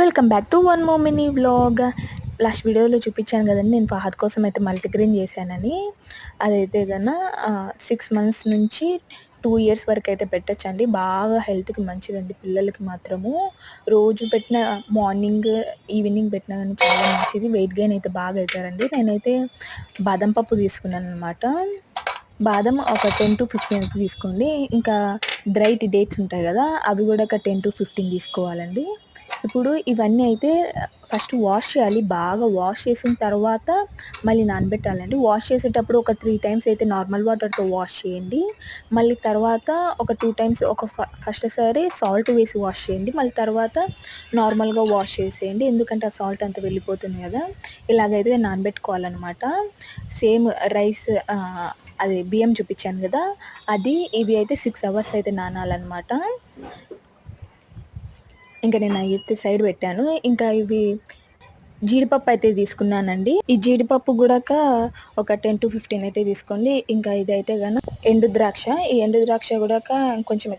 Welcome back to one more mini vlog. Last వీడియోలో చూపించాను కదండి, నేను ఫహద్ కోసం అయితే మల్టీగ్రెయిన్ చేశానని. అదైతే కన్నా 6 months నుంచి 2 years వరకు అయితే పెట్టచ్చండి. బాగా హెల్త్కి మంచిదండి పిల్లలకి మాత్రము. రోజు పెట్టిన మార్నింగ్ ఈవినింగ్ పెట్టినా కానీ చాలా మంచిది. వెయిట్ గెయిన్ అయితే బాగా అవుతారండి. నేనైతే బాదం పప్పు తీసుకున్నాను అనమాట. బాదం ఒక 10-15 తీసుకోండి. ఇంకా డ్రైడ్ డేట్స్ ఉంటాయి కదా, అవి కూడా ఒక 10-15 తీసుకోవాలండి. ఇప్పుడు ఇవన్నీ అయితే ఫస్ట్ వాష్ చేయాలి. బాగా వాష్ చేసిన తర్వాత మళ్ళీ నానబెట్టాలండి. వాష్ చేసేటప్పుడు ఒక 3 times అయితే నార్మల్ వాటర్తో వాష్ చేయండి. మళ్ళీ తర్వాత ఒక 2 times ఫస్ట్ సారి సాల్ట్ వేసి వాష్ చేయండి. మళ్ళీ తర్వాత నార్మల్గా వాష్ చేసేయండి, ఎందుకంటే ఆ సాల్ట్ అంతా వెళ్ళిపోతుంది కదా. ఇలాగైతే నానబెట్టుకోవాలన్నమాట. సేమ్ రైస్ అది బియ్యం చూపించాను కదా, అది ఇవి అయితే 6 hours అయితే నానాలన్నమాట. ఇంకా నేను అయితే సైడ్ పెట్టాను. ఇంకా ఇవి జీడిపప్పు అయితే తీసుకున్నానండి. ఈ జీడిపప్పు కూడా ఒక 10-15 అయితే తీసుకోండి. ఇంకా ఇదైతే కనుక ఎండు ద్రాక్ష. ఈ ఎండు ద్రాక్ష కూడా కొంచెం